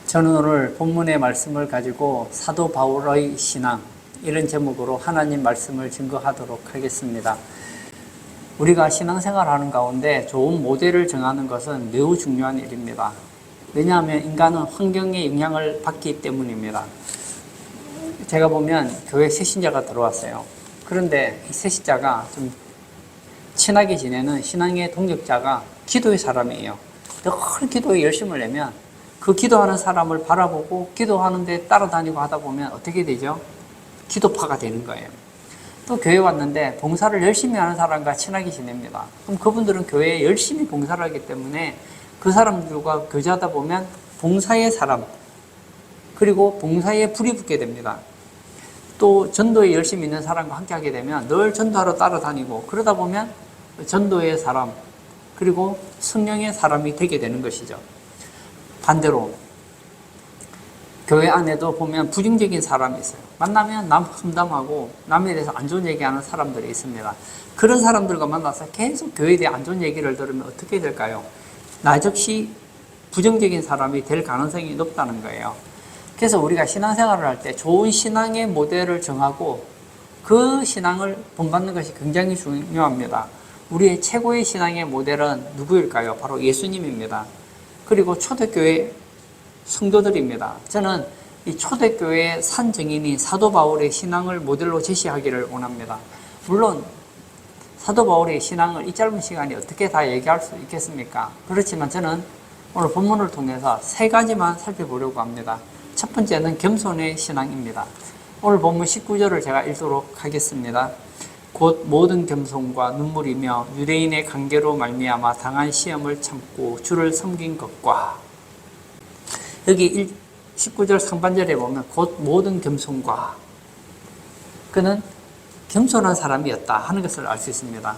저는 오늘 본문의 말씀을 가지고 사도 바울의 신앙, 이런 제목으로 하나님 말씀을 증거하도록 하겠습니다. 우리가 신앙생활하는 가운데 좋은 모델을 정하는 것은 매우 중요한 일입니다. 왜냐하면 인간은 환경의 영향을 받기 때문입니다. 제가 보면 교회 새신자가 들어왔어요. 그런데 이 새신자가 좀 친하게 지내는 신앙의 동역자가 기도의 사람이에요. 늘 기도에 열심을 내면 그 기도하는 사람을 바라보고 기도하는데 따라다니고 하다 보면 어떻게 되죠? 기도파가 되는 거예요. 또 교회 왔는데 봉사를 열심히 하는 사람과 친하게 지냅니다. 그럼 그분들은 교회에 열심히 봉사를 하기 때문에 그 사람들과 교제하다 보면 봉사의 사람, 그리고 봉사에 불이 붙게 됩니다. 또 전도에 열심히 있는 사람과 함께 하게 되면 늘 전도하러 따라다니고, 그러다 보면 전도의 사람, 그리고 성령의 사람이 되게 되는 것이죠. 반대로 교회 안에도 보면 부정적인 사람이 있어요. 만나면 남 험담하고 남에 대해서 안 좋은 얘기하는 사람들이 있습니다. 그런 사람들과 만나서 계속 교회에 대해 안 좋은 얘기를 들으면 어떻게 될까요? 나 즉시 부정적인 사람이 될 가능성이 높다는 거예요. 그래서 우리가 신앙생활을 할 때 좋은 신앙의 모델을 정하고 그 신앙을 본받는 것이 굉장히 중요합니다. 우리의 최고의 신앙의 모델은 누구일까요? 바로 예수님입니다. 그리고 초대교회 성도들입니다. 저는 이 초대교회의 산증인이 사도 바울의 신앙을 모델로 제시하기를 원합니다. 물론 사도 바울의 신앙을 이 짧은 시간에 어떻게 다 얘기할 수 있겠습니까? 그렇지만 저는 오늘 본문을 통해서 세 가지만 살펴보려고 합니다. 첫 번째는 겸손의 신앙입니다. 오늘 본문 19절을 제가 읽도록 하겠습니다. 곧 모든 겸손과 눈물이며 유대인의 관계로 말미암아 당한 시험을 참고 주를 섬긴 것과, 여기 19절 상반절에 보면 곧 모든 겸손과, 그는 겸손한 사람이었다 하는 것을 알 수 있습니다.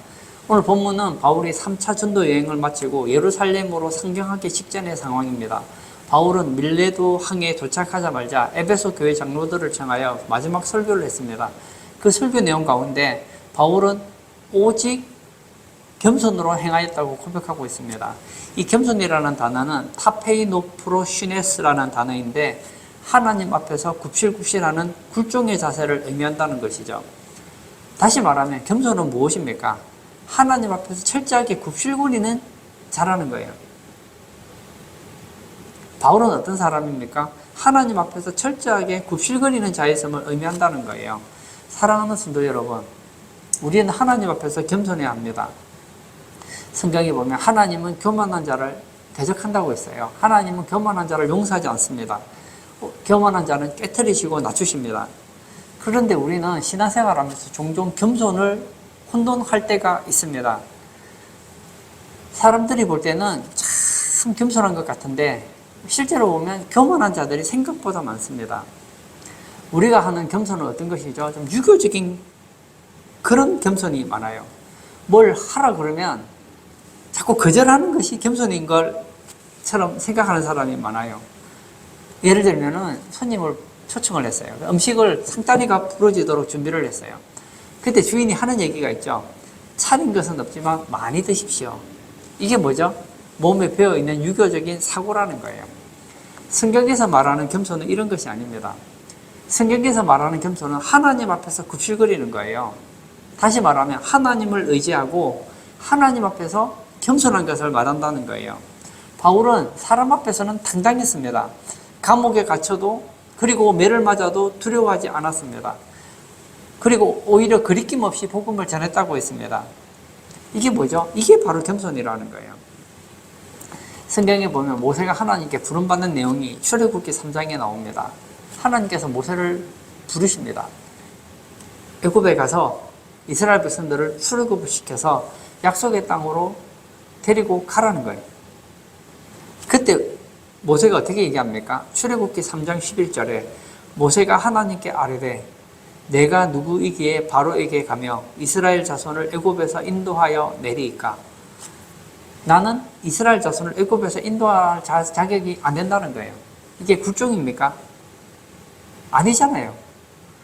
오늘 본문은 바울이 3차 전도 여행을 마치고 예루살렘으로 상경하기 직전의 상황입니다. 바울은 밀레도 항에 도착하자마자 에베소 교회 장로들을 청하여 마지막 설교를 했습니다. 그 설교 내용 가운데 바울은 오직 겸손으로 행하였다고 고백하고 있습니다. 이 겸손이라는 단어는 타페이노프로시네스라는 단어인데 하나님 앞에서 굽실굽실하는 굴종의 자세를 의미한다는 것이죠. 다시 말하면 겸손은 무엇입니까? 하나님 앞에서 철저하게 굽실거리는 자라는 거예요. 바울은 어떤 사람입니까? 하나님 앞에서 철저하게 굽실거리는 자였음을 의미한다는 거예요. 사랑하는 성도 여러분, 우리는 하나님 앞에서 겸손해야 합니다. 성경에 보면 하나님은 교만한 자를 대적한다고 했어요. 하나님은 교만한 자를 용서하지 않습니다. 교만한 자는 깨트리시고 낮추십니다. 그런데 우리는 신앙생활하면서 종종 겸손을 혼돈할 때가 있습니다. 사람들이 볼 때는 참 겸손한 것 같은데 실제로 보면 교만한 자들이 생각보다 많습니다. 우리가 하는 겸손은 어떤 것이죠? 좀 유교적인 그런 겸손이 많아요. 뭘 하라 그러면 자꾸 거절하는 것이 겸손인 것처럼 생각하는 사람이 많아요. 예를 들면은 손님을 초청을 했어요. 음식을 상다리가 부러지도록 준비를 했어요. 그때 주인이 하는 얘기가 있죠. 차린 것은 없지만 많이 드십시오. 이게 뭐죠? 몸에 배어있는 유교적인 사고라는 거예요. 성경에서 말하는 겸손은 이런 것이 아닙니다. 성경에서 말하는 겸손은 하나님 앞에서 굽실거리는 거예요. 다시 말하면 하나님을 의지하고 하나님 앞에서 겸손한 것을 말한다는 거예요. 바울은 사람 앞에서는 당당했습니다. 감옥에 갇혀도, 그리고 매를 맞아도 두려워하지 않았습니다. 그리고 오히려 거리낌 없이 복음을 전했다고 했습니다. 이게 뭐죠? 이게 바로 겸손이라는 거예요. 성경에 보면 모세가 하나님께 부름받는 내용이 출애굽기 3장에 나옵니다. 하나님께서 모세를 부르십니다. 애굽에 가서 이스라엘 백성들을 출애굽을 시켜서 약속의 땅으로 데리고 가라는 거예요. 그때 모세가 어떻게 얘기합니까? 출애굽기 3장 11절에 모세가 하나님께 아뢰되 내가 누구이기에 바로에게 가며 이스라엘 자손을 애굽에서 인도하여 내리이까? 나는 이스라엘 자손을 애굽에서 인도할 자격이 안 된다는 거예요. 이게 굴종입니까? 아니잖아요.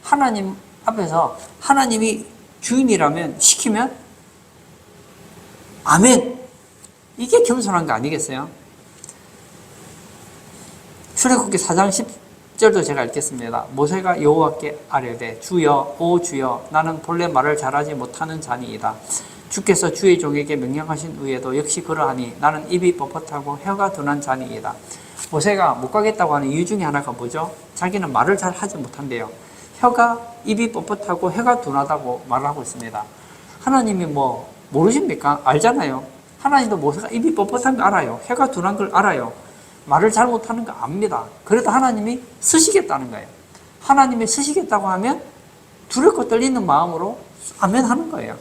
하나님 앞에서 하나님이 주인이라면 시키면 아멘. 이게 겸손한 거 아니겠어요? 출애굽기 4장 10절도 제가 읽겠습니다. 모세가 여호와께 아뢰되 주여 오 주여 나는 본래 말을 잘하지 못하는 자니이다. 주께서 주의 종에게 명령하신 후에도 역시 그러하니 나는 입이 뻣뻣하고 혀가 둔한 자니이다. 모세가 못 가겠다고 하는 이유 중에 하나가 뭐죠? 자기는 말을 잘 하지 못한대요. 입이 뻣뻣하고 혀가 둔하다고 말을 하고 있습니다. 하나님이 뭐 모르십니까? 알잖아요. 하나님도 모세가 입이 뻣뻣한 거 알아요. 혀가 둔한 걸 알아요. 말을 잘 못하는 거 압니다. 그래도 하나님이 쓰시겠다는 거예요. 하나님이 쓰시겠다고 하면 두렵고 떨리는 마음으로 아멘 하는 거예요.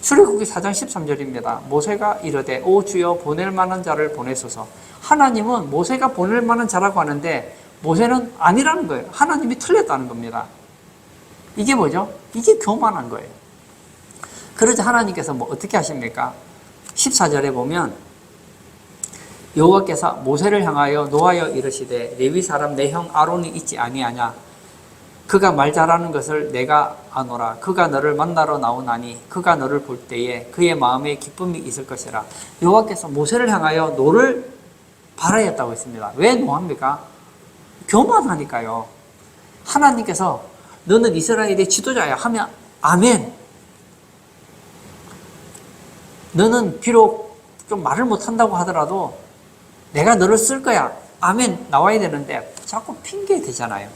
출애굽기 4장 13절입니다. 모세가 이르되 오 주여 보낼 만한 자를 보내소서. 하나님은 모세가 보낼 만한 자라고 하는데 모세는 아니라는 거예요. 하나님이 틀렸다는 겁니다. 이게 뭐죠? 이게 교만한 거예요. 그러자 하나님께서 뭐 어떻게 하십니까? 14절에 보면 여호와께서 모세를 향하여 노하여 이르시되 레위 사람 내 형 아론이 있지 아니하냐? 그가 말 잘하는 것을 내가 아노라. 그가 너를 만나러 나오나니 그가 너를 볼 때에 그의 마음에 기쁨이 있을 것이라. 여호와께서 모세를 향하여 노를 바라였다고 했습니다. 왜 노합니까? 교만하니까요. 하나님께서 너는 이스라엘의 지도자야 하면 아멘. 너는 비록 좀 말을 못한다고 하더라도 내가 너를 쓸 거야. 아멘 나와야 되는데 자꾸 핑계 대잖아요.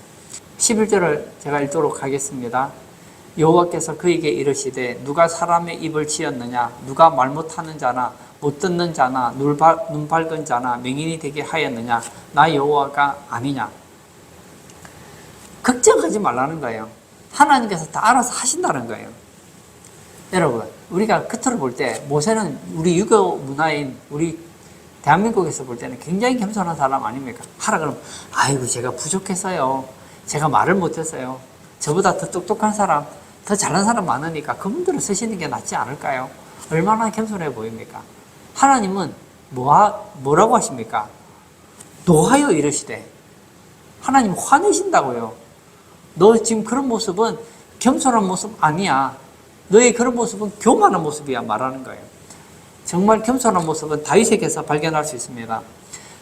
11절을 제가 읽도록 하겠습니다. 여호와께서 그에게 이르시되 누가 사람의 입을 지었느냐? 누가 말 못하는 자나 못 듣는 자나 눈 밝은 자나 맹인이 되게 하였느냐? 나 여호와가 아니냐? 걱정하지 말라는 거예요. 하나님께서 다 알아서 하신다는 거예요. 여러분, 우리가 겉으로 볼 때 모세는 우리 유교 문화인 우리 대한민국에서 볼 때는 굉장히 겸손한 사람 아닙니까? 하라 그러면 아이고 제가 부족했어요. 제가 말을 못했어요. 저보다 더 똑똑한 사람, 더 잘난 사람 많으니까 그분들을 쓰시는 게 낫지 않을까요? 얼마나 겸손해 보입니까? 하나님은 뭐라고 하십니까? 노하여 이르시되. 하나님 화내신다고요. 너 지금 그런 모습은 겸손한 모습 아니야. 너의 그런 모습은 교만한 모습이야 말하는 거예요. 정말 겸손한 모습은 다윗에게서 발견할 수 있습니다.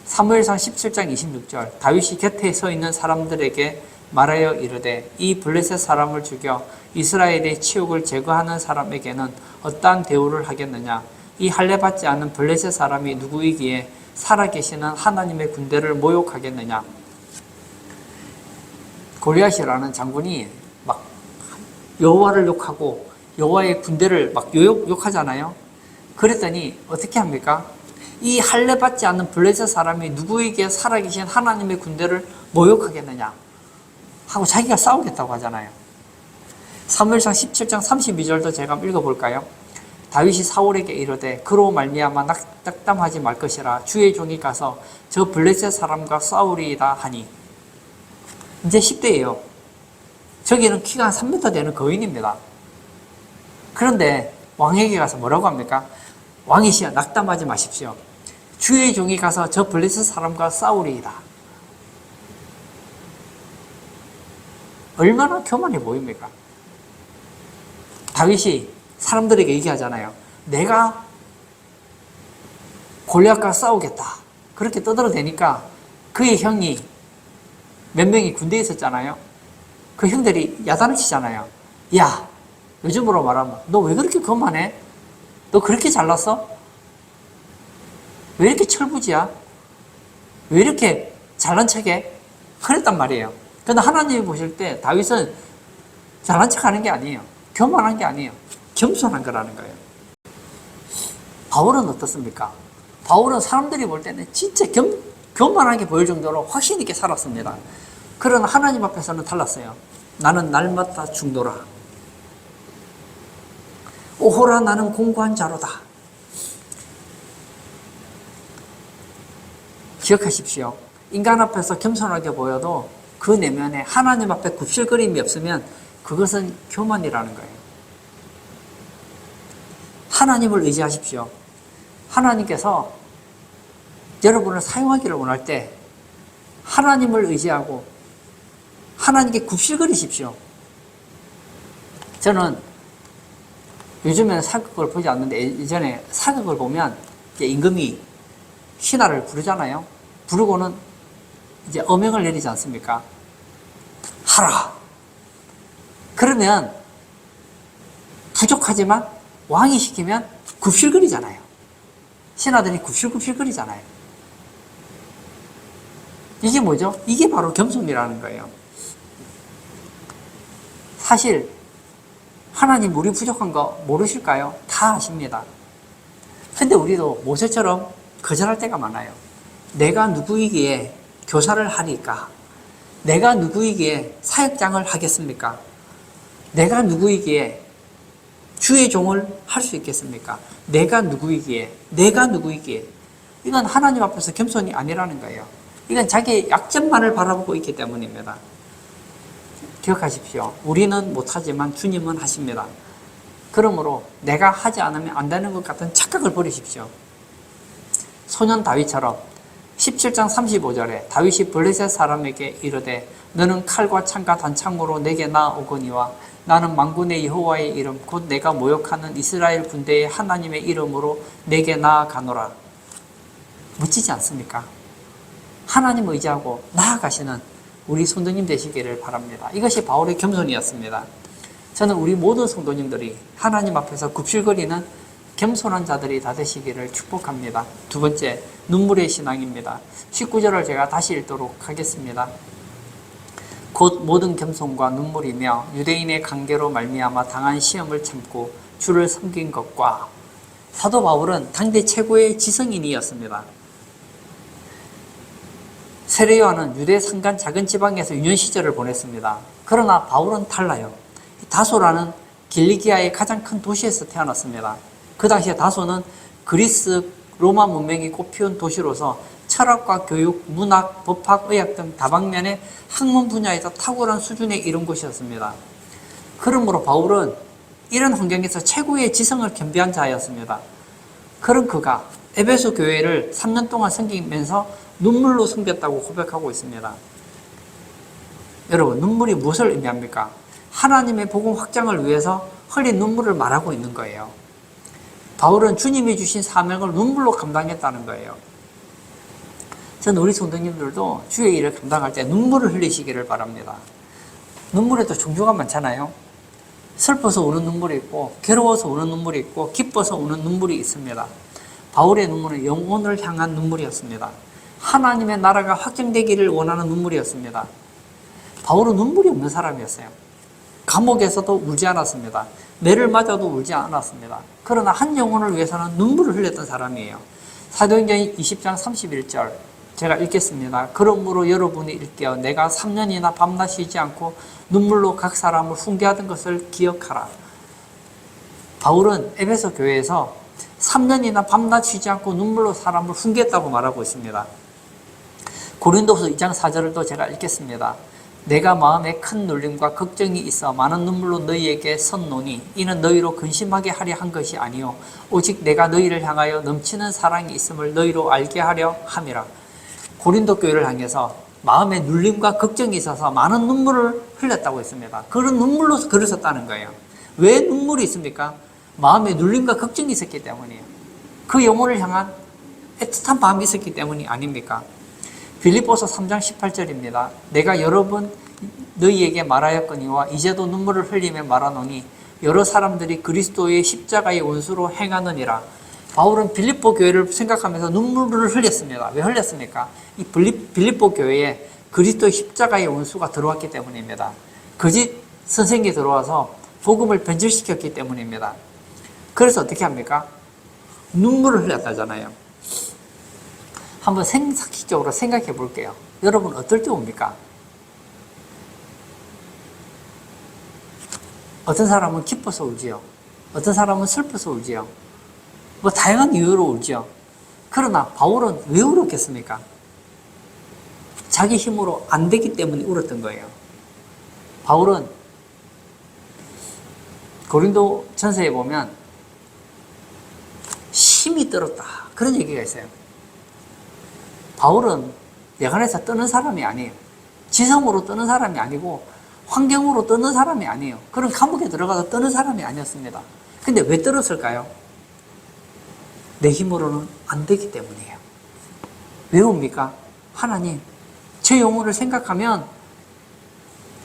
사무엘상 17장 26절 다윗이 곁에 서 있는 사람들에게 말하여 이르되 이 블레셋 사람을 죽여 이스라엘의 치욕을 제거하는 사람에게는 어떠한 대우를 하겠느냐? 이 할례받지 않은 블레셋 사람이 누구이기에 살아계시는 하나님의 군대를 모욕하겠느냐? 골리앗이라는 장군이 막 여호와를 욕하고 여호와의 군대를 막 욕하잖아요. 그랬더니 어떻게 합니까? 이 할례받지 않는 블레셋 사람이 누구에게 살아계신 하나님의 군대를 모욕하겠느냐 하고 자기가 싸우겠다고 하잖아요. 사무엘상 17장 32절도 제가 한번 읽어볼까요? 다윗이 사울에게 이르되 그로 말미암아 낙담하지 말 것이라. 주의 종이 가서 저 블레셋 사람과 싸우리이다 하니. 이제 10대예요. 저기는 키가 한 3m 되는 거인입니다. 그런데 왕에게 가서 뭐라고 합니까? 왕이시여 낙담하지 마십시오. 주의 종이 가서 저 블레셋 사람과 싸우리이다. 얼마나 교만해 보입니까? 다윗이 사람들에게 얘기하잖아요. 내가 골리앗과 싸우겠다. 그렇게 떠들어대니까 그의 형이 몇 명이 군대에 있었잖아요. 그 형들이 야단을 치잖아요. 야, 요즘으로 말하면 너 왜 그렇게 교만해? 너 그렇게 잘났어? 왜 이렇게 철부지야? 왜 이렇게 잘난 척해? 그랬단 말이에요. 그런데 하나님이 보실 때 다윗은 잘난 척하는 게 아니에요. 교만한 게 아니에요. 겸손한 거라는 거예요. 바울은 어떻습니까? 바울은 사람들이 볼 때는 진짜 교만하게 보일 정도로 확신 있게 살았습니다. 그러나 하나님 앞에서는 달랐어요. 나는 날마다 죽노라. 오호라 나는 공고한 자로다. 기억하십시오. 인간 앞에서 겸손하게 보여도 그 내면에 하나님 앞에 굽실거림이 없으면 그것은 교만이라는 거예요. 하나님을 의지하십시오. 하나님께서 여러분을 사용하기를 원할 때 하나님을 의지하고 하나님께 굽실거리십시오. 저는 요즘에는 사극을 보지 않는데 예전에 사극을 보면 임금이 신하를 부르잖아요. 부르고는 이제 어명을 내리지 않습니까? 하라. 그러면 부족하지만 왕이 시키면 굽실거리잖아요. 신하들이 굽실굽실거리잖아요. 이게 뭐죠? 이게 바로 겸손이라는 거예요. 사실 하나님 우리 부족한 거 모르실까요? 다 아십니다. 근데 우리도 모세처럼 거절할 때가 많아요. 내가 누구이기에 교사를 하리까? 내가 누구이기에 사역장을 하겠습니까? 내가 누구이기에 주의 종을 할 수 있겠습니까? 내가 누구이기에? 이건 하나님 앞에서 겸손이 아니라는 거예요. 이건 자기의 약점만을 바라보고 있기 때문입니다. 기억하십시오. 우리는 못하지만 주님은 하십니다. 그러므로 내가 하지 않으면 안 되는 것 같은 착각을 버리십시오. 소년 다윗처럼 17장 35절에 다윗이 블레셋 사람에게 이르되 너는 칼과 창과 단창으로 내게 나아오거니와 나는 만군의 여호와의 이름 곧 내가 모욕하는 이스라엘 군대의 하나님의 이름으로 내게 나아가노라. 멋지지 않습니까? 하나님 의지하고 나아가시는 우리 성도님 되시기를 바랍니다. 이것이 바울의 겸손이었습니다. 저는 우리 모든 성도님들이 하나님 앞에서 굽실거리는 겸손한 자들이 다 되시기를 축복합니다. 두 번째, 눈물의 신앙입니다. 19절을 제가 다시 읽도록 하겠습니다. 곧 모든 겸손과 눈물이며 유대인의 관계로 말미암아 당한 시험을 참고 주를 섬긴 것과 사도 바울은 당대 최고의 지성인이었습니다. 세례 요한은 유대 산간 작은 지방에서 유년 시절을 보냈습니다. 그러나 바울은 달라요. 다소라는 길리기아의 가장 큰 도시에서 태어났습니다. 그 당시에 다소는 그리스 로마 문명이 꽃피운 도시로서 철학과 교육, 문학, 법학, 의학 등 다방면의 학문 분야에서 탁월한 수준에 이른 곳이었습니다. 그러므로 바울은 이런 환경에서 최고의 지성을 겸비한 자였습니다. 그런 그가 에베소 교회를 3년 동안 섬기면서 눈물로 섬겼다고 고백하고 있습니다. 여러분, 눈물이 무엇을 의미합니까? 하나님의 복음 확장을 위해서 흘린 눈물을 말하고 있는 거예요. 바울은 주님이 주신 사명을 눈물로 감당했다는 거예요. 저는 우리 성도님들도 주의 일을 감당할 때 눈물을 흘리시기를 바랍니다. 눈물에도 종류가 많잖아요. 슬퍼서 우는 눈물이 있고 괴로워서 우는 눈물이 있고 기뻐서 우는 눈물이 있습니다. 바울의 눈물은 영혼을 향한 눈물이었습니다. 하나님의 나라가 확장되기를 원하는 눈물이었습니다. 바울은 눈물이 없는 사람이었어요. 감옥에서도 울지 않았습니다. 매를 맞아도 울지 않았습니다. 그러나 한 영혼을 위해서는 눈물을 흘렸던 사람이에요. 사도행전 20장 31절 제가 읽겠습니다. 그러므로 여러분이 읽게요. 내가 3년이나 밤낮 쉬지 않고 눈물로 각 사람을 훈계하던 것을 기억하라. 바울은 에베소 교회에서 3년이나 밤낮 쉬지 않고 눈물로 사람을 훈계했다고 말하고 있습니다. 고린도서 2장 4절을 또 제가 읽겠습니다. 내가 마음에 큰 눌림과 걱정이 있어 많은 눈물로 너희에게 섰노니 이는 너희로 근심하게 하려 한 것이 아니요 오직 내가 너희를 향하여 넘치는 사랑이 있음을 너희로 알게 하려 함이라. 고린도 교회를 향해서 마음에 눌림과 걱정이 있어서 많은 눈물을 흘렸다고 했습니다. 그런 눈물로 글을 썼다는 거예요. 왜 눈물이 있습니까? 마음에 눌림과 걱정이 있었기 때문이에요. 그 영혼을 향한 애틋한 마음이 있었기 때문이 아닙니까? 빌립보서 3장 18절입니다. 내가 여러 번 너희에게 말하였거니와 이제도 눈물을 흘리며 말하노니 여러 사람들이 그리스도의 십자가의 원수로 행하느니라. 바울은 빌립보 교회를 생각하면서 눈물을 흘렸습니다. 왜 흘렸습니까? 이 빌립보 교회에 그리스도의 십자가의 원수가 들어왔기 때문입니다. 거짓 선생이 들어와서 복음을 변질시켰기 때문입니다. 그래서 어떻게 합니까? 눈물을 흘렸다잖아요. 한번 상식적으로 생각해 볼게요. 여러분 어떨 때 옵니까? 어떤 사람은 기뻐서 울지요. 어떤 사람은 슬퍼서 울지요. 뭐 다양한 이유로 울지요. 그러나 바울은 왜 울었겠습니까? 자기 힘으로 안 되기 때문에 울었던 거예요. 바울은 고린도 전서에 보면 힘이 떨었다 그런 얘기가 있어요. 바울은 여간에서 떠는 사람이 아니에요. 지성으로 떠는 사람이 아니고 환경으로 떠는 사람이 아니에요. 그런 감옥에 들어가서 떠는 사람이 아니었습니다. 근데 왜 떨었을까요? 내 힘으로는 안 되기 때문이에요. 왜 옵니까? 하나님, 제 영혼을 생각하면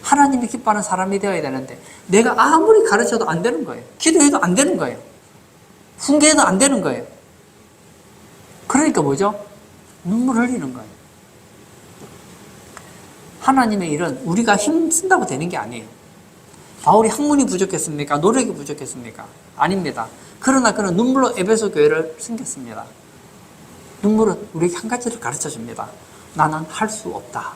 하나님이 기뻐하는 사람이 되어야 되는데 내가 아무리 가르쳐도 안 되는 거예요. 기도해도 안 되는 거예요. 훈계해도 안 되는 거예요. 그러니까 뭐죠? 눈물 흘리는 거예요. 하나님의 일은 우리가 힘쓴다고 되는 게 아니에요. 바울이 학문이 부족했습니까? 노력이 부족했습니까? 아닙니다. 그러나 그는 눈물로 에베소 교회를 섬겼습니다. 눈물은 우리에게 한 가지를 가르쳐 줍니다. 나는 할 수 없다.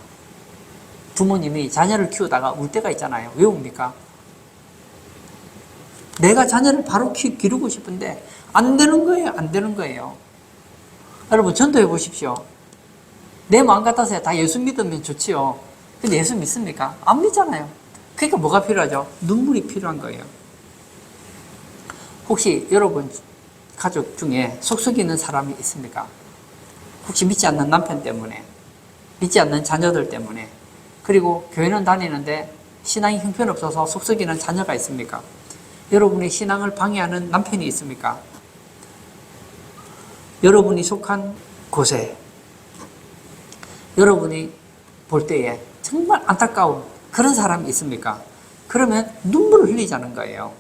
부모님이 자녀를 키우다가 울 때가 있잖아요. 왜 웁니까? 내가 자녀를 바로 기르고 싶은데 안 되는 거예요. 안 되는 거예요. 여러분 전도해 보십시오. 내 마음 같아서 다 예수 믿으면 좋지요. 근데 예수 믿습니까? 안 믿잖아요. 그러니까 뭐가 필요하죠? 눈물이 필요한 거예요. 혹시 여러분 가족 중에 속썩이는 사람이 있습니까? 혹시 믿지 않는 남편 때문에, 믿지 않는 자녀들 때문에, 그리고 교회는 다니는데 신앙이 형편없어서 속썩이는 자녀가 있습니까? 여러분의 신앙을 방해하는 남편이 있습니까? 여러분이 속한 곳에 여러분이 볼 때에 정말 안타까운 그런 사람이 있습니까? 그러면 눈물을 흘리자는 거예요.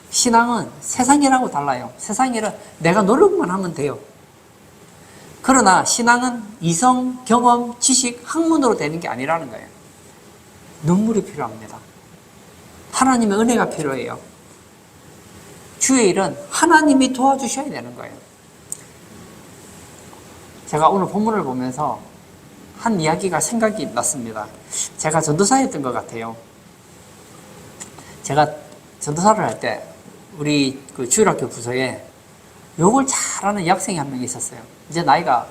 신앙은 세상이라고 달라요. 세상 일은 내가 노력만 하면 돼요. 그러나 신앙은 이성, 경험, 지식, 학문으로 되는 게 아니라는 거예요. 눈물이 필요합니다. 하나님의 은혜가 필요해요. 주의 일은 하나님이 도와주셔야 되는 거예요. 제가 오늘 본문을 보면서 한 이야기가 생각이 났습니다. 제가 전도사였던 것 같아요. 제가 전도사를 할 때 우리 그 주일학교 부서에 욕을 잘하는 여학생이 한 명 있었어요. 이제 나이가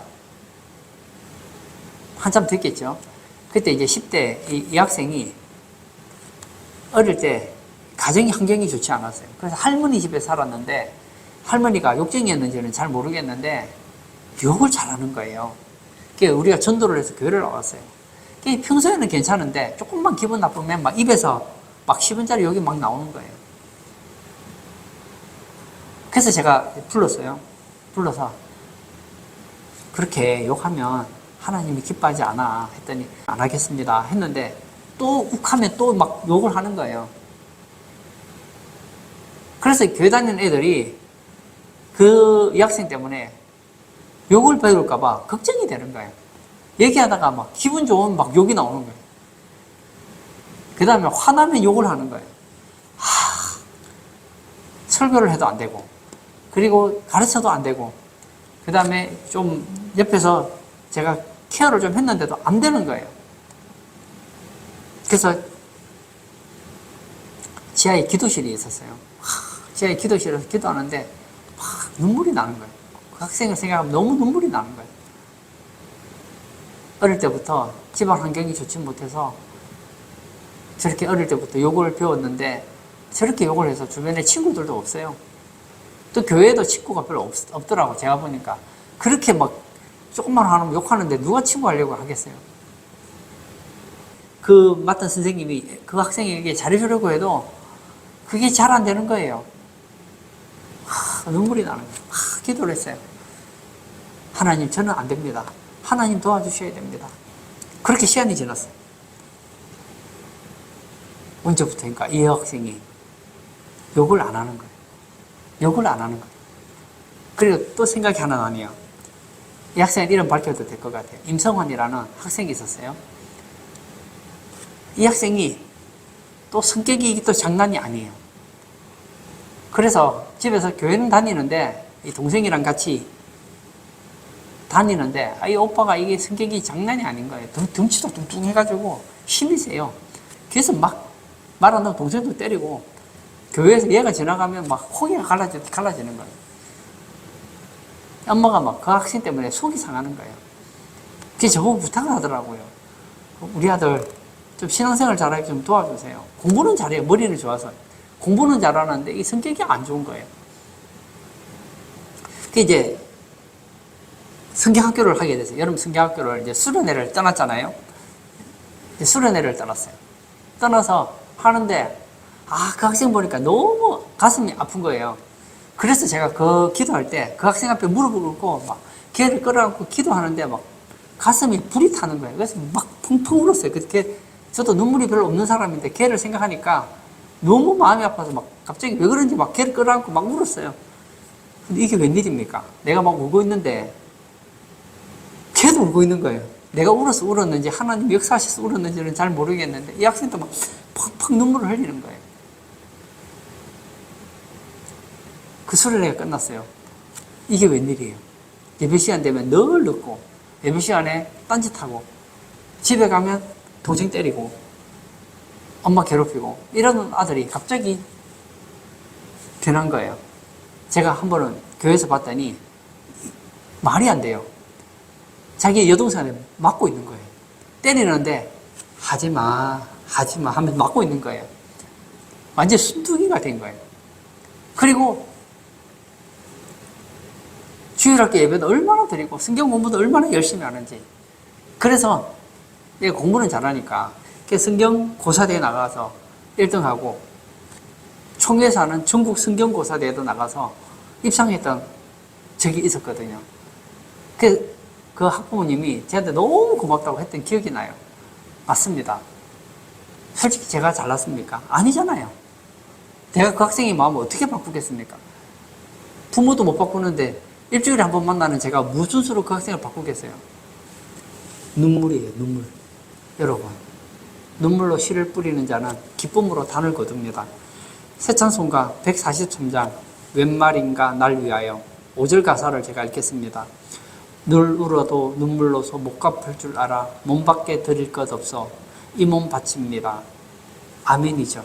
한참 됐겠죠. 그때 이제 10대 이 학생이 어릴 때 가정이 환경이 좋지 않았어요. 그래서 할머니 집에 살았는데 할머니가 욕쟁이였는지는 잘 모르겠는데 욕을 잘하는 거예요. 그래서 우리가 전도를 해서 교회를 나왔어요. 평소에는 괜찮은데 조금만 기분 나쁘면 막 입에서 막 10원짜리 욕이 막 나오는 거예요. 그래서 제가 불렀어요. 불러서 그렇게 욕하면 하나님이 기뻐하지 않아 했더니 안 하겠습니다 했는데 또 욱하면 또 막 욕을 하는 거예요. 그래서 교회 다니는 애들이 그 여학생 때문에 욕을 배울까봐 걱정이 되는 거예요. 얘기하다가 막 기분 좋은 막 욕이 나오는 거예요. 그 다음에 화나면 욕을 하는 거예요. 설교를 해도 안 되고, 그리고 가르쳐도 안 되고, 그 다음에 좀 옆에서 제가 케어를 좀 했는데도 안 되는 거예요. 그래서 지하에 기도실이 있었어요. 지하에 기도실에서 기도하는데 눈물이 나는 거예요. 그 학생을 생각하면 너무 눈물이 나는 거예요. 어릴 때부터 집안 환경이 좋지 못해서 저렇게 어릴 때부터 욕을 배웠는데 저렇게 욕을 해서 주변에 친구들도 없어요. 또 교회에도 친구가 별로 없더라고. 제가 보니까 그렇게 막 조금만 하면 욕하는데 누가 친구 하려고 하겠어요. 그 맡은 선생님이 그 학생에게 잘해주려고 해도 그게 잘 안 되는 거예요. 눈물이 나는 거예요. 기도를 했어요. 하나님, 저는 안 됩니다. 하나님 도와주셔야 됩니다. 그렇게 시간이 지났어요. 언제부터인가 이 여학생이 욕을 안 하는 거예요. 욕을 안 하는 거예요. 그리고 또 생각이 하나 나네요. 이 학생 이름 밝혀도 될 것 같아요. 임성환이라는 학생이 있었어요. 이 학생이 또 성격이 또 장난이 아니에요. 그래서 집에서 교회는 다니는데 이 동생이랑 같이 다니는데 이 오빠가 이게 성격이 장난이 아닌 거예요. 덩치도 뚱뚱해가지고 힘이 세요. 그래서 막 말하는 동생도 때리고 교회에서 얘가 지나가면 막 호기가 갈라지는 거예요. 엄마가 막 그 학생 때문에 속이 상하는 거예요. 그래서 저보고 부탁을 하더라고요. 우리 아들 좀 신앙생활 잘하게 좀 도와주세요. 공부는 잘해요. 머리는 좋아서. 공부는 잘하는데 이 성격이 안 좋은 거예요. 그 이제 성경학교를 하게 됐어요. 여름 성경학교를 이제 수련회를 떠났잖아요. 수련회를 떠났어요. 떠나서 하는데 그 학생 보니까 너무 가슴이 아픈 거예요. 그래서 제가 그 기도할 때 그 학생 앞에 무릎을 꿇고 막 걔를 끌어안고 기도하는데 막 가슴이 불이 타는 거예요. 그래서 막 펑펑 울었어요. 그렇게 저도 눈물이 별로 없는 사람인데 걔를 생각하니까 너무 마음이 아파서 막 갑자기 왜 그런지 막 걔를 끌어안고 막 울었어요. 근데 이게 웬일입니까? 내가 막 울고 있는데 걔도 울고 있는 거예요. 내가 울어서 울었는지 하나님 역사하셔서 울었는지는 잘 모르겠는데 이 학생도 막 팍팍 눈물을 흘리는 거예요. 그 수련회가 끝났어요. 이게 웬일이에요? 예배 시간 되면 늘 늦고 예배 시간에 딴짓하고 집에 가면 동생 때리고 엄마 괴롭히고 이러는 아들이 갑자기 변한 거예요. 제가 한 번은 교회에서 봤더니 말이 안 돼요. 자기 여동생한테 맞고 있는 거예요. 때리는데 하지마 하면서 맞고 있는 거예요. 완전 순둥이가 된 거예요. 그리고 주일학교 예배도 얼마나 드리고 성경 공부도 얼마나 열심히 하는지. 그래서 얘가 공부는 잘하니까 성경 고사대회 나가서 1등하고 총회에서 하는 전국 성경 고사대회도 나가서 입상했던 적이 있었거든요. 그 학부모님이 저한테 너무 고맙다고 했던 기억이 나요. 맞습니다. 솔직히 제가 잘났습니까? 아니잖아요. 내가 그 학생의 마음을 어떻게 바꾸겠습니까? 부모도 못 바꾸는데 일주일에 한 번 만나는 제가 무슨 수로 그 학생을 바꾸겠어요? 눈물이에요, 눈물. 여러분, 눈물로 씨를 뿌리는 자는 기쁨으로 단을 거둡니다. 새찬송가 143장 웬 말인가 날 위하여 5절 가사를 제가 읽겠습니다. 늘 울어도 눈물로서 못 갚을 줄 알아 몸 밖에 드릴 것 없어 이 몸 바칩니다. 아멘이죠.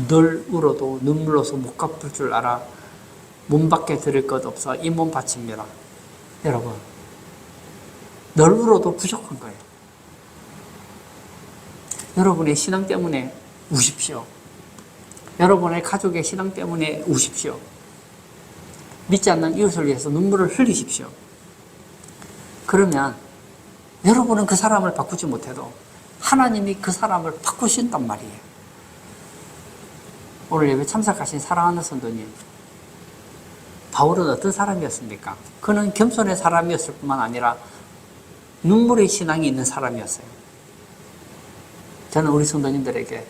늘 울어도 눈물로서 못 갚을 줄 알아 몸 밖에 드릴 것 없어 이 몸 바칩니다. 여러분, 늘 울어도 부족한 거예요. 여러분의 신앙 때문에 우십시오. 여러분의 가족의 신앙 때문에 우십시오. 믿지 않는 이웃을 위해서 눈물을 흘리십시오. 그러면 여러분은 그 사람을 바꾸지 못해도 하나님이 그 사람을 바꾸신단 말이에요. 오늘 예배 참석하신 사랑하는 성도님, 바울은 어떤 사람이었습니까? 그는 겸손의 사람이었을 뿐만 아니라 눈물의 신앙이 있는 사람이었어요. 저는 우리 성도님들에게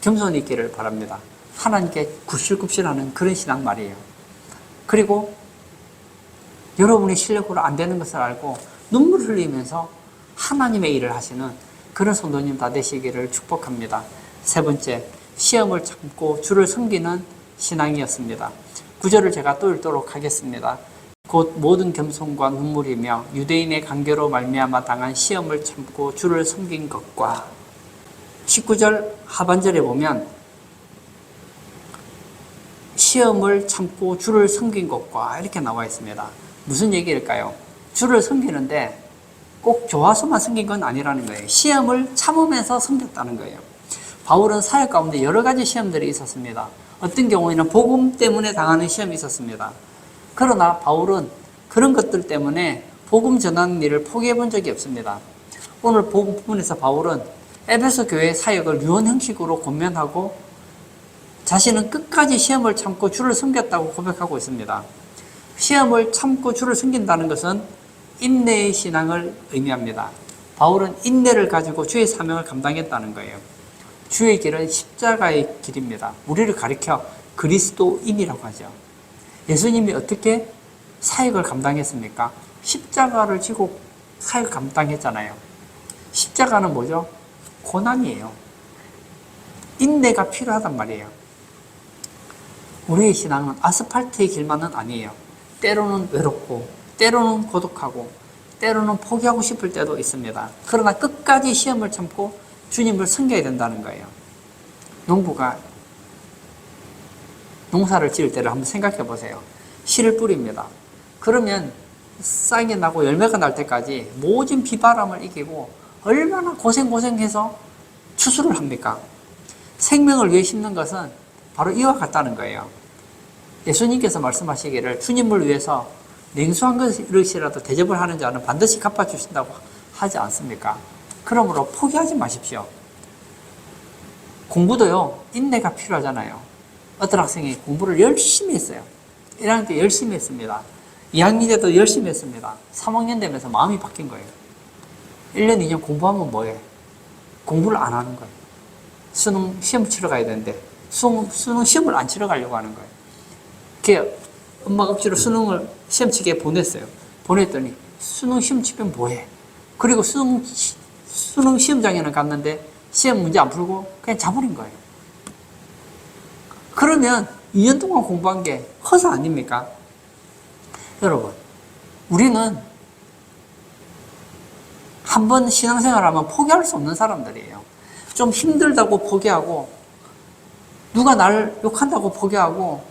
겸손이 있기를 바랍니다. 하나님께 굽실굽실하는 그런 신앙 말이에요. 그리고 여러분이 실력으로 안 되는 것을 알고 눈물 흘리면서 하나님의 일을 하시는 그런 성도님 다 되시기를 축복합니다. 세 번째, 시험을 참고 주를 섬기는 신앙이었습니다. 9절을 제가 또 읽도록 하겠습니다. 곧 모든 겸손과 눈물이며 유대인의 간계로 말미암아 당한 시험을 참고 주를 섬긴 것과 19절 하반절에 보면 시험을 참고 주를 섬긴 것과 이렇게 나와 있습니다. 무슨 얘기일까요? 주를 섬기는데 꼭 좋아서만 섬긴 건 아니라는 거예요. 시험을 참으면서 섬겼다는 거예요. 바울은 사역 가운데 여러 가지 시험들이 있었습니다. 어떤 경우에는 복음 때문에 당하는 시험이 있었습니다. 그러나 바울은 그런 것들 때문에 복음 전하는 일을 포기해 본 적이 없습니다. 오늘 복음 부분에서 바울은 에베소 교회의 사역을 유언 형식으로 권면하고 자신은 끝까지 시험을 참고 주를 섬겼다고 고백하고 있습니다. 시험을 참고 주를 섬긴다는 것은 인내의 신앙을 의미합니다. 바울은 인내를 가지고 주의 사명을 감당했다는 거예요. 주의 길은 십자가의 길입니다. 우리를 가리켜 그리스도인이라고 하죠. 예수님이 어떻게 사역을 감당했습니까? 십자가를 지고 사역을 감당했잖아요. 십자가는 뭐죠? 고난이에요. 인내가 필요하단 말이에요. 우리의 신앙은 아스팔트의 길만은 아니에요. 때로는 외롭고, 때로는 고독하고, 때로는 포기하고 싶을 때도 있습니다. 그러나 끝까지 시험을 참고 주님을 섬겨야 된다는 거예요. 농부가 농사를 지을 때를 한번 생각해 보세요. 씨를 뿌립니다. 그러면 싹이 나고 열매가 날 때까지 모진 비바람을 이기고 얼마나 고생해서 추수를 합니까? 생명을 위해 심는 것은 바로 이와 같다는 거예요. 예수님께서 말씀하시기를 주님을 위해서 냉수한 그릇이라도 대접을 하는 자는 반드시 갚아주신다고 하지 않습니까? 그러므로 포기하지 마십시오. 공부도요, 인내가 필요하잖아요. 어떤 학생이 공부를 열심히 했어요. 1학년 때 열심히 했습니다. 2학년 때도 열심히 했습니다. 3학년 되면서 마음이 바뀐 거예요. 1년, 2년 공부하면 뭐해? 공부를 안 하는 거예요. 수능 시험 치러 가야 되는데 수능 시험을 안 치러 가려고 하는 거예요. 이렇게 엄마가 억지로 수능을 시험 치게 보냈어요. 보냈더니 수능 시험 치면 뭐해? 그리고 수능 시험장에는 갔는데 시험 문제 안 풀고 그냥 자버린 거예요. 그러면 2년 동안 공부한 게 허사 아닙니까? 여러분, 우리는 한번 신앙생활하면 포기할 수 없는 사람들이에요. 좀 힘들다고 포기하고, 누가 나를 욕한다고 포기하고,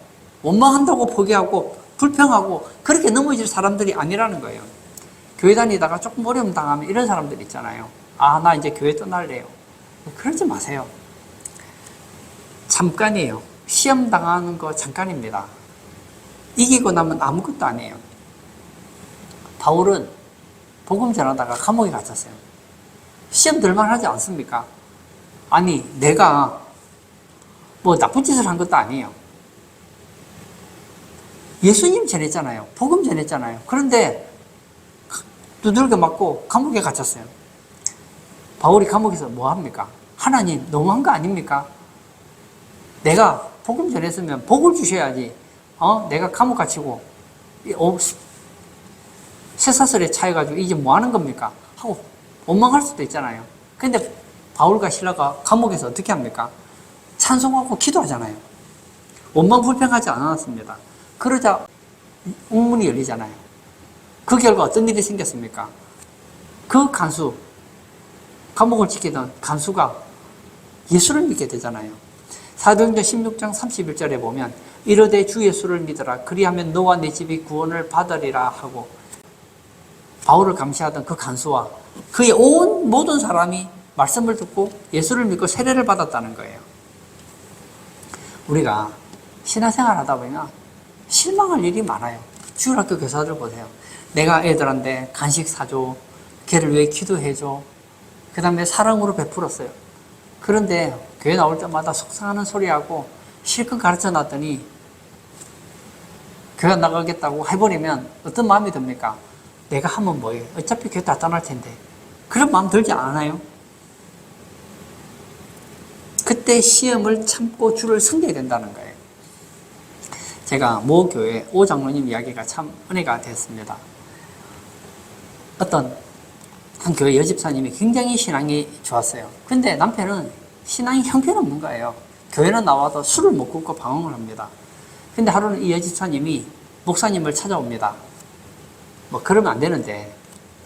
원망한다고 포기하고, 불평하고, 그렇게 넘어질 사람들이 아니라는 거예요. 교회 다니다가 조금 어려움 당하면 이런 사람들 있잖아요. 아, 나 이제 교회 떠날래요. 그러지 마세요. 잠깐이에요. 시험 당하는 거 잠깐입니다. 이기고 나면 아무것도 아니에요. 바울은 복음 전하다가 감옥에 갇혔어요. 시험 들만 하지 않습니까? 아니, 내가 뭐 나쁜 짓을 한 것도 아니에요. 예수님 전했잖아요. 복음 전했잖아요. 그런데 두들겨 맞고 감옥에 갇혔어요. 바울이 감옥에서 뭐 합니까? 하나님, 너무한 거 아닙니까? 내가 복음 전했으면 복을 주셔야지. 내가 감옥 갇히고 쇠사슬에 차여가지고 이제 뭐 하는 겁니까? 하고 원망할 수도 있잖아요. 근데 바울과 실라가 감옥에서 어떻게 합니까? 찬송하고 기도하잖아요. 원망 불평하지 않았습니다. 그러자 웅문이 열리잖아요. 그 결과 어떤 일이 생겼습니까? 그 간수, 감옥을 지키던 간수가 예수를 믿게 되잖아요. 사도행전 16장 31절에 보면 이르되 주 예수를 믿으라 그리하면 너와 네 집이 구원을 받으리라 하고, 바울을 감시하던 그 간수와 그의 온 모든 사람이 말씀을 듣고 예수를 믿고 세례를 받았다는 거예요. 우리가 신앙생활 하다 보면 실망할 일이 많아요. 주일학교 교사들 보세요. 내가 애들한테 간식 사줘, 걔를 위해 기도해줘, 그 다음에 사랑으로 베풀었어요. 그런데 교회 나올 때마다 속상하는 소리하고 실컷 가르쳐 놨더니 교회 나가겠다고 해버리면 어떤 마음이 듭니까? 내가 하면 뭐예요? 어차피 교회 다 떠날 텐데. 그런 마음 들지 않아요? 그때 시험을 참고 주를 섬겨야 된다는 거예요. 제가 모 교회 오 장로님 이야기가 참 은혜가 됐습니다. 어떤 한 교회 여집사님이 굉장히 신앙이 좋았어요. 근데 남편은 신앙이 형편없는 거예요. 교회는 나와도 술을 못 굽고 방황을 합니다. 근데 하루는 이 여집사님이 목사님을 찾아옵니다. 뭐 그러면 안 되는데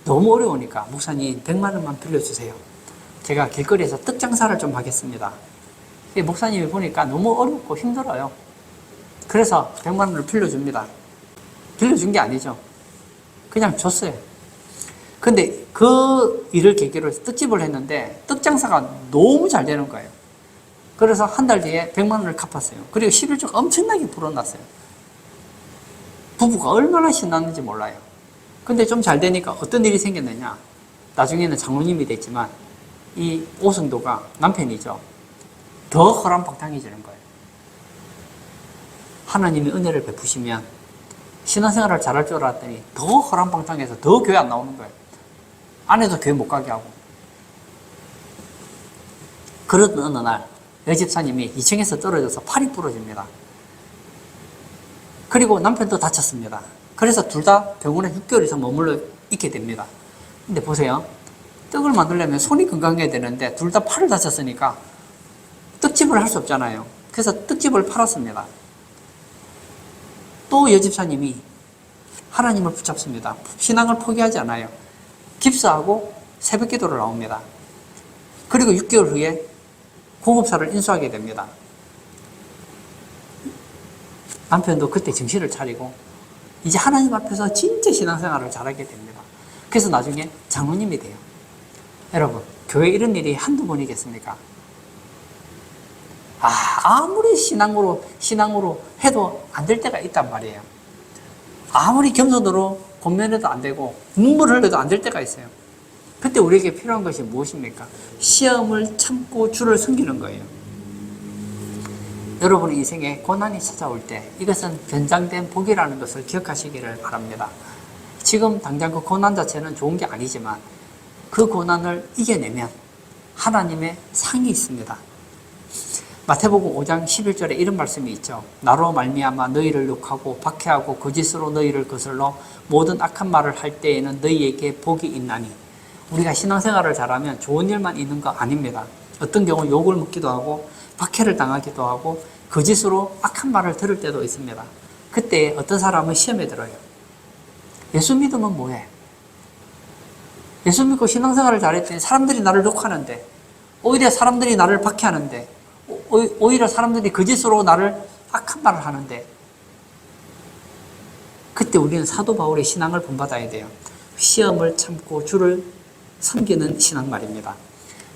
너무 어려우니까 목사님 100만 원만 빌려주세요. 제가 길거리에서 떡 장사를 좀 하겠습니다. 목사님이 보니까 너무 어렵고 힘들어요. 그래서 100만 원을 빌려줍니다. 빌려준 게 아니죠. 그냥 줬어요. 근데 그 일을 계기로 해서 떡집을 했는데 떡 장사가 너무 잘 되는 거예요. 그래서 한 달 뒤에 100만 원을 갚았어요. 그리고 11조 엄청나게 불어났어요. 부부가 얼마나 신났는지 몰라요. 근데 좀 잘 되니까 어떤 일이 생겼느냐. 나중에는 장로님이 됐지만 이 오승도가 남편이죠. 더 허람방탕해지는 거예요. 하나님이 은혜를 베푸시면 신앙생활을 잘할 줄 알았더니 더 허람방탕해서 더 교회 안 나오는 거예요. 아내도 교회 못 가게 하고. 그러던 어느 날 여집사님이 2층에서 떨어져서 팔이 부러집니다. 그리고 남편도 다쳤습니다. 그래서 둘 다 병원에 6개월 이상 머물러 있게 됩니다. 근데 보세요. 떡을 만들려면 손이 건강해야 되는데 둘 다 팔을 다쳤으니까 떡집을 할 수 없잖아요. 그래서 떡집을 팔았습니다. 또 여집사님이 하나님을 붙잡습니다. 신앙을 포기하지 않아요. 깁스하고 새벽 기도를 나옵니다. 그리고 6개월 후에 공업사를 인수하게 됩니다. 남편도 그때 정신을 차리고 이제 하나님 앞에서 진짜 신앙생활을 잘하게 됩니다. 그래서 나중에 장로님이 돼요. 여러분, 교회 이런 일이 한두 번이겠습니까? 아무리 신앙으로 해도 안 될 때가 있단 말이에요. 아무리 겸손으로 권면해도 안 되고 눈물을 흘려도 안 될 때가 있어요. 그때 우리에게 필요한 것이 무엇입니까? 시험을 참고 주를 섬기는 거예요. 여러분의 인생에 고난이 찾아올 때 이것은 변장된 복이라는 것을 기억하시기를 바랍니다. 지금 당장 그 고난 자체는 좋은 게 아니지만 그 고난을 이겨내면 하나님의 상이 있습니다. 마태복음 5장 11절에 이런 말씀이 있죠. 나로 말미암아 너희를 욕하고 박해하고 거짓으로 너희를 거슬러 모든 악한 말을 할 때에는 너희에게 복이 있나니. 우리가 신앙생활을 잘하면 좋은 일만 있는 거 아닙니다. 어떤 경우 욕을 먹기도 하고 박해를 당하기도 하고 거짓으로 악한 말을 들을 때도 있습니다. 그때 어떤 사람은 시험에 들어요. 예수 믿으면 뭐해? 예수 믿고 신앙생활을 잘했더니 사람들이 나를 욕하는데, 오히려 사람들이 나를 박해하는데, 오히려 사람들이 거짓으로 나를 악한 말을 하는데, 그때 우리는 사도 바울의 신앙을 본받아야 돼요. 시험을 참고 주를 섬기는 신앙 말입니다.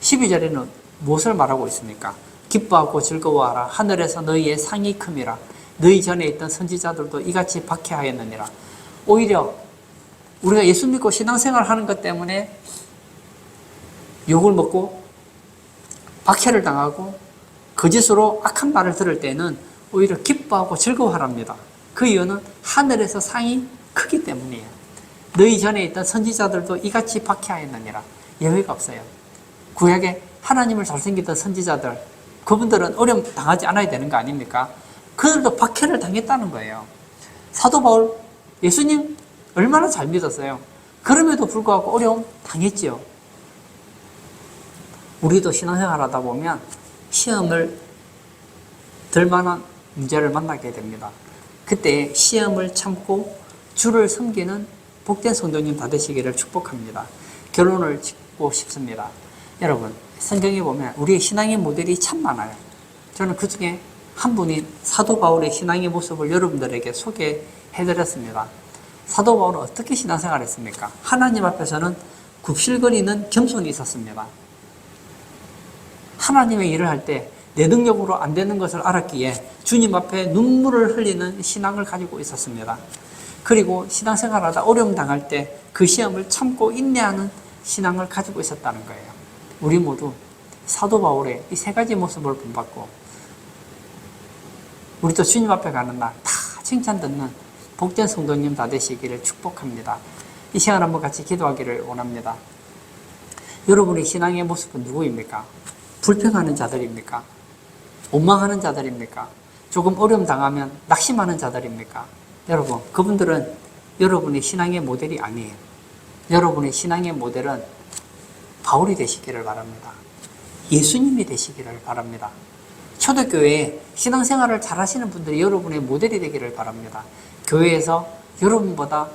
12절에는 무엇을 말하고 있습니까? 기뻐하고 즐거워하라. 하늘에서 너희의 상이 큼이라. 너희 전에 있던 선지자들도 이같이 박해하였느니라. 오히려 우리가 예수 믿고 신앙생활 하는 것 때문에 욕을 먹고 박해를 당하고 거짓으로 악한 말을 들을 때는 오히려 기뻐하고 즐거워하랍니다. 그 이유는 하늘에서 상이 크기 때문이에요. 너희 전에 있던 선지자들도 이같이 박해하였느니라. 예외가 없어요. 구약에 하나님을 잘 섬기던 선지자들, 그분들은 어려움 당하지 않아야 되는 거 아닙니까? 그들도 박해를 당했다는 거예요. 사도 바울, 예수님 얼마나 잘 믿었어요. 그럼에도 불구하고 어려움 당했지요. 우리도 신앙생활 하다 보면 시험을 들 만한 문제를 만나게 됩니다. 그때 시험을 참고 주를 섬기는 복된 성도님 다 되시기를 축복합니다. 결론을 짓고 싶습니다. 여러분, 성경에 보면 우리의 신앙의 모델이 참 많아요. 저는 그 중에 한 분인 사도 바울의 신앙의 모습을 여러분들에게 소개해드렸습니다. 사도 바울은 어떻게 신앙생활을 했습니까? 하나님 앞에서는 굽실거리는 겸손이 있었습니다. 하나님의 일을 할 때 내 능력으로 안 되는 것을 알았기에 주님 앞에 눈물을 흘리는 신앙을 가지고 있었습니다. 그리고 신앙생활하다 어려움 당할 때 그 시험을 참고 인내하는 신앙을 가지고 있었다는 거예요. 우리 모두 사도 바울의 이 세 가지 모습을 본받고 우리도 주님 앞에 가는 날 다 칭찬 듣는 복된 성도님 다 되시기를 축복합니다. 이 시간 한번 같이 기도하기를 원합니다. 여러분의 신앙의 모습은 누구입니까? 불평하는 자들입니까? 원망하는 자들입니까? 조금 어려움 당하면 낙심하는 자들입니까? 여러분, 그분들은 여러분의 신앙의 모델이 아니에요. 여러분의 신앙의 모델은 바울이 되시기를 바랍니다. 예수님이 되시기를 바랍니다. 초대교회에 신앙생활을 잘 하시는 분들이 여러분의 모델이 되기를 바랍니다. 교회에서 여러분보다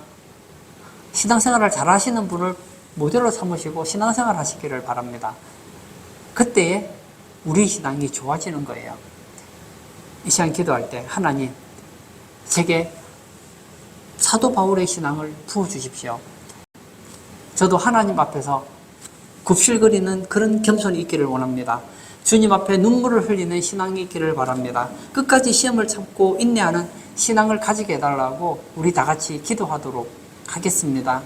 신앙생활을 잘 하시는 분을 모델로 삼으시고 신앙생활 하시기를 바랍니다. 그때에 우리 신앙이 좋아지는 거예요. 이 시간 기도할 때 하나님, 제게 사도 바울의 신앙을 부어주십시오. 저도 하나님 앞에서 굽실거리는 그런 겸손이 있기를 원합니다. 주님 앞에 눈물을 흘리는 신앙이 있기를 바랍니다. 끝까지 시험을 참고 인내하는 신앙을 가지게 해달라고 우리 다 같이 기도하도록 하겠습니다.